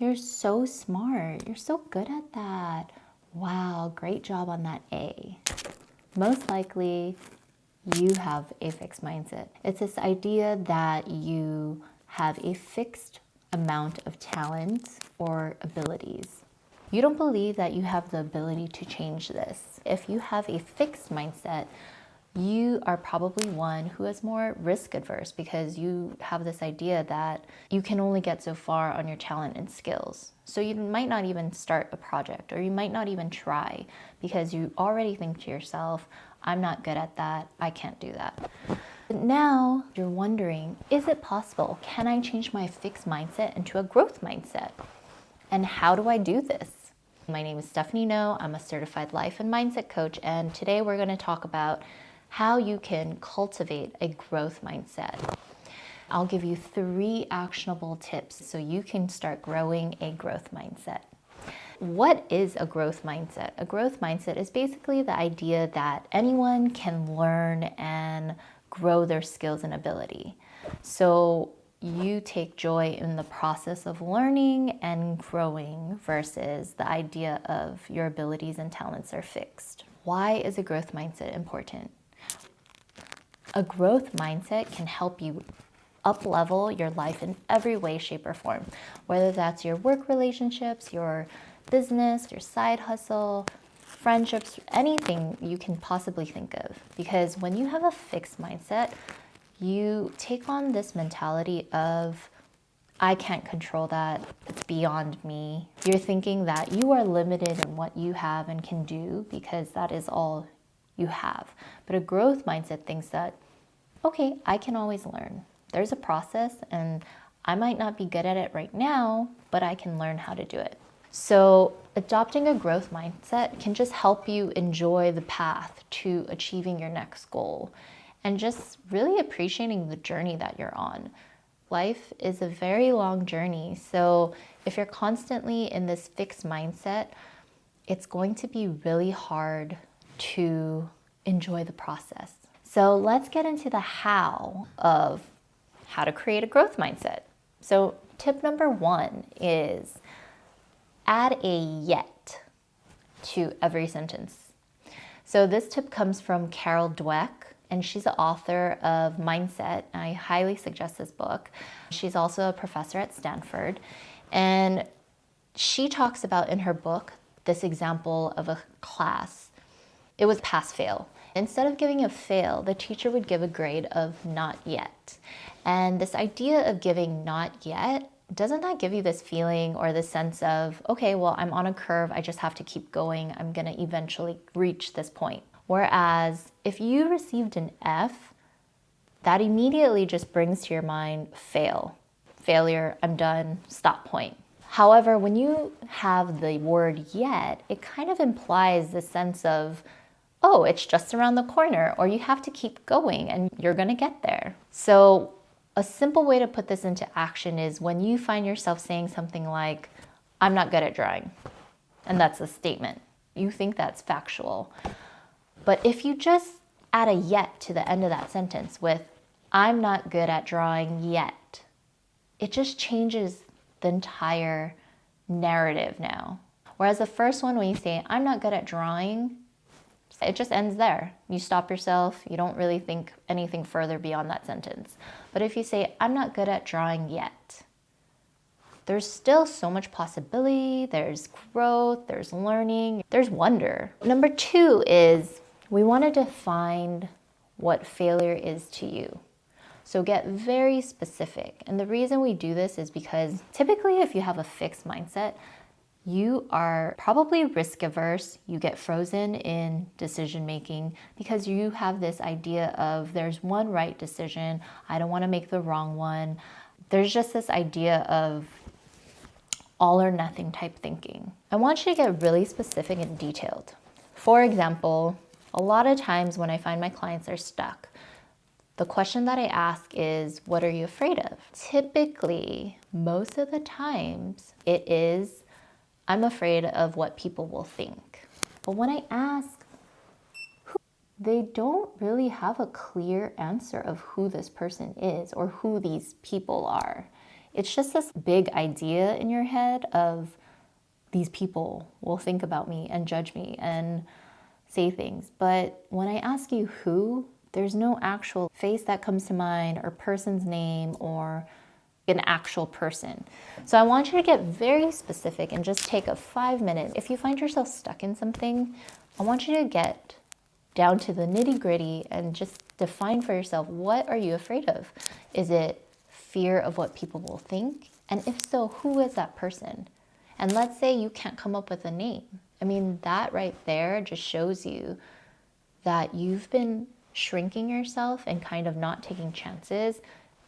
You're so smart. You're so good at that. Wow, great job on that A. Most likely, you have a fixed mindset. It's this idea that you have a fixed amount of talents or abilities. You don't believe that you have the ability to change this. If you have a fixed mindset, you are probably one who is more risk adverse because you have this idea that you can only get so far on your talent and skills. So you might not even start a project, or you might not even try because you already think to yourself, I'm not good at that, I can't do that. But now you're wondering, is it possible? Can I change my fixed mindset into a growth mindset? And how do I do this? My name is Stephanie No. I'm a certified life and mindset coach, and today we're going to talk about how you can cultivate a growth mindset. I'll give you 3 actionable tips so you can start growing a growth mindset. What is a growth mindset? A growth mindset is basically the idea that anyone can learn and grow their skills and ability. So you take joy in the process of learning and growing versus the idea of your abilities and talents are fixed. Why is a growth mindset important? A growth mindset can help you up-level your life in every way, shape, or form, whether that's your work relationships, your business, your side hustle, friendships, anything you can possibly think of. Because when you have a fixed mindset, you take on this mentality of, I can't control that, it's beyond me. You're thinking that you are limited in what you have and can do because that is all you have. But a growth mindset thinks that, okay, I can always learn. There's a process and I might not be good at it right now, but I can learn how to do it. So adopting a growth mindset can just help you enjoy the path to achieving your next goal and just really appreciating the journey that you're on. Life is a very long journey. So if you're constantly in this fixed mindset, it's going to be really hard to enjoy the process. So let's get into the how of how to create a growth mindset. So tip number 1 is add a yet to every sentence. So this tip comes from Carol Dweck, and she's the author of Mindset. I highly suggest this book. She's also a professor at Stanford. And she talks about in her book this example of a class. It was pass-fail. Instead of giving a fail, the teacher would give a grade of not yet. And this idea of giving not yet, doesn't that give you this feeling or this sense of, okay, well, I'm on a curve, I just have to keep going, I'm gonna eventually reach this point. Whereas if you received an F, that immediately just brings to your mind fail, failure, I'm done, stop point. However, when you have the word yet, it kind of implies the sense of, oh, it's just around the corner, or you have to keep going and you're gonna get there. So a simple way to put this into action is when you find yourself saying something like, I'm not good at drawing, and that's a statement. You think that's factual. But if you just add a yet to the end of that sentence with, I'm not good at drawing yet, it just changes the entire narrative now. Whereas the first one, when you say, I'm not good at drawing, it just ends there. You stop yourself, you don't really think anything further beyond that sentence. But if you say, I'm not good at drawing yet, there's still so much possibility, there's growth, there's learning, there's wonder. Number 2 is we want to define what failure is to you. So get very specific. And the reason we do this is because typically if you have a fixed mindset, you are probably risk averse. You get frozen in decision making because you have this idea of there's one right decision. I don't want to make the wrong one. There's just this idea of all or nothing type thinking. I want you to get really specific and detailed. For example, a lot of times when I find my clients are stuck, the question that I ask is, what are you afraid of? Typically, most of the times, it is, I'm afraid of what people will think. But when I ask, they don't really have a clear answer of who this person is or who these people are. It's just this big idea in your head of these people will think about me and judge me and say things. But when I ask you who, there's no actual face that comes to mind or person's name or an actual person. So I want you to get very specific and just take a 5 minute. If you find yourself stuck in something, I want you to get down to the nitty-gritty and just define for yourself, what are you afraid of? Is it fear of what people will think? And if so, who is that person? And let's say you can't come up with a name. I mean, that right there just shows you that you've been shrinking yourself and kind of not taking chances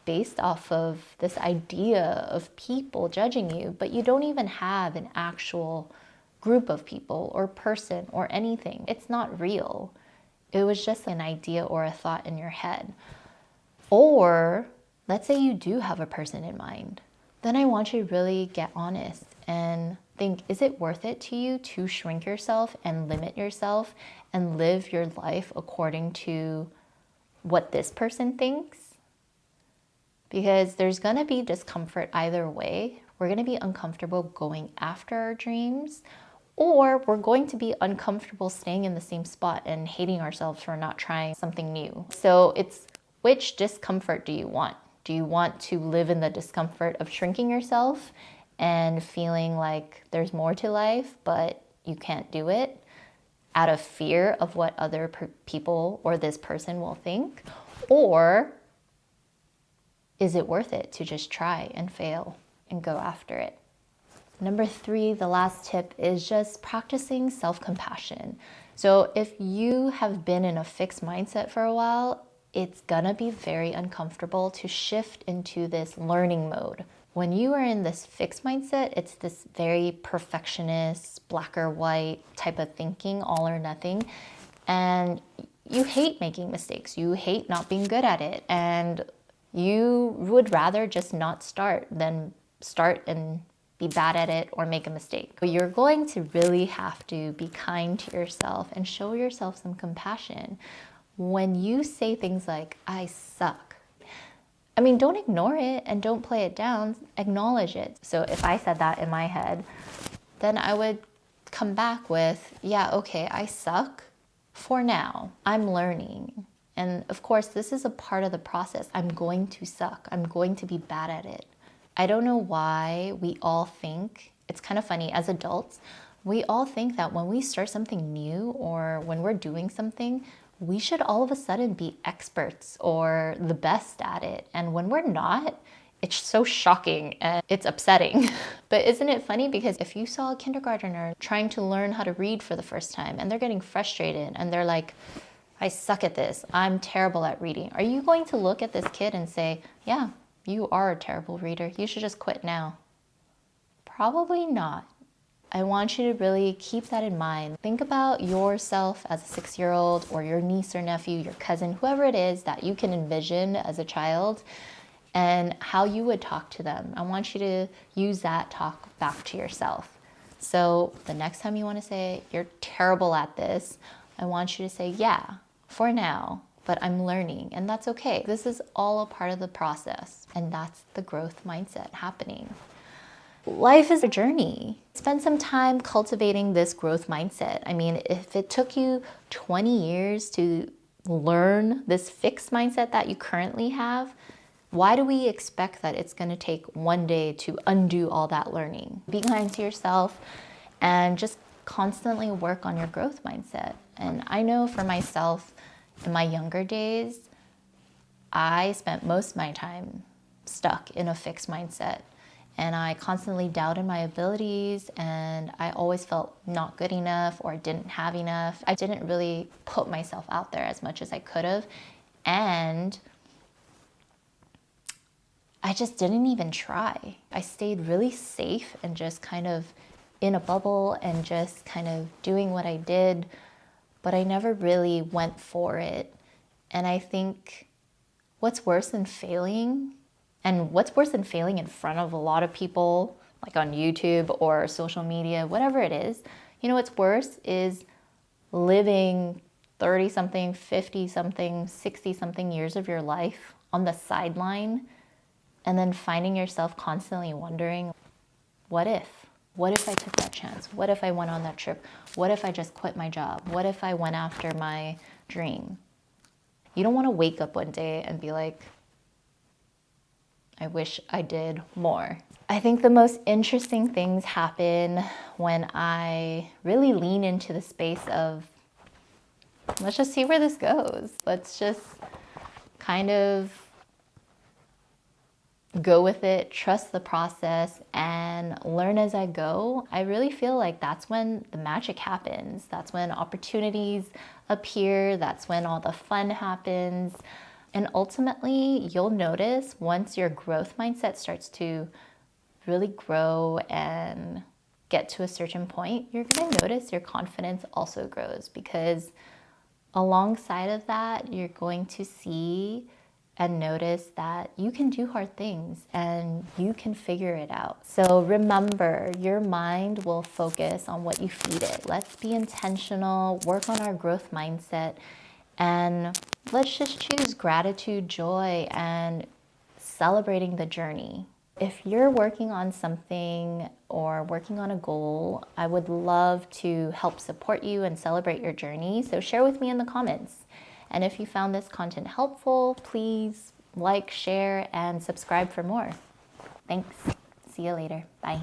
based off of this idea of people judging you, but you don't even have an actual group of people or person or anything. It's not real. It was just an idea or a thought in your head. Or let's say you do have a person in mind. Then I want you to really get honest and think, is it worth it to you to shrink yourself and limit yourself and live your life according to what this person thinks? Because there's going to be discomfort either way. We're going to be uncomfortable going after our dreams, or we're going to be uncomfortable staying in the same spot and hating ourselves for not trying something new. So it's, which discomfort do you want? Do you want to live in the discomfort of shrinking yourself and feeling like there's more to life, but you can't do it out of fear of what other people or this person will think? Or is it worth it to just try and fail and go after it? Number 3, the last tip, is just practicing self-compassion. So if you have been in a fixed mindset for a while, it's gonna be very uncomfortable to shift into this learning mode. When you are in this fixed mindset, it's this very perfectionist, black or white type of thinking, all or nothing. And you hate making mistakes. You hate not being good at it. And you would rather just not start than start and be bad at it or make a mistake. But you're going to really have to be kind to yourself and show yourself some compassion. When you say things like, I suck, I mean, don't ignore it and don't play it down, acknowledge it. So if I said that in my head, then I would come back with, yeah, okay, I suck for now. I'm learning. And of course, this is a part of the process. I'm going to suck. I'm going to be bad at it. I don't know why we all think, it's kind of funny, as adults, we all think that when we start something new or when we're doing something, we should all of a sudden be experts or the best at it. And when we're not, it's so shocking and it's upsetting. But isn't it funny? Because if you saw a kindergartner trying to learn how to read for the first time and they're getting frustrated and they're like, I suck at this, I'm terrible at reading. Are you going to look at this kid and say, yeah, you are a terrible reader, you should just quit now? Probably not. I want you to really keep that in mind. Think about yourself as a 6-year-old or your niece or nephew, your cousin, whoever it is that you can envision as a child, and how you would talk to them. I want you to use that talk back to yourself. So the next time you want to say, you're terrible at this, I want you to say, yeah, for now, but I'm learning, and that's okay. This is all a part of the process, and that's the growth mindset happening. Life is a journey. Spend some time cultivating this growth mindset. I mean, if it took you 20 years to learn this fixed mindset that you currently have, why do we expect that it's going to take one day to undo all that learning? Be kind to yourself and just constantly work on your growth mindset. And I know for myself, in my younger days, I spent most of my time stuck in a fixed mindset. And I constantly doubted my abilities, and I always felt not good enough or didn't have enough. I didn't really put myself out there as much as I could have. And I just didn't even try. I stayed really safe and just kind of in a bubble and just kind of doing what I did, but I never really went for it. And I think what's worse than failing, and what's worse than failing in front of a lot of people, like on YouTube or social media, whatever it is, you know what's worse is living 30-something, 50-something, 60-something years of your life on the sideline, And then finding yourself constantly wondering, what if? What if I took that chance? What if I went on that trip? What if I just quit my job? What if I went after my dream? You don't want to wake up one day and be like, I wish I did more. I think the most interesting things happen when I really lean into the space of, let's just see where this goes. Let's just kind of go with it, trust the process, and learn as I go. I really feel like that's when the magic happens. That's when opportunities appear. That's when all the fun happens. And ultimately, you'll notice once your growth mindset starts to really grow and get to a certain point, you're going to notice your confidence also grows, because alongside of that, you're going to see and notice that you can do hard things and you can figure it out. So remember, your mind will focus on what you feed it. Let's be intentional, work on our growth mindset, and let's just choose gratitude, joy, and celebrating the journey. If you're working on something or working on a goal, I would love to help support you and celebrate your journey. So share with me in the comments. And if you found this content helpful, please like, share, and subscribe for more. Thanks. See you later. Bye.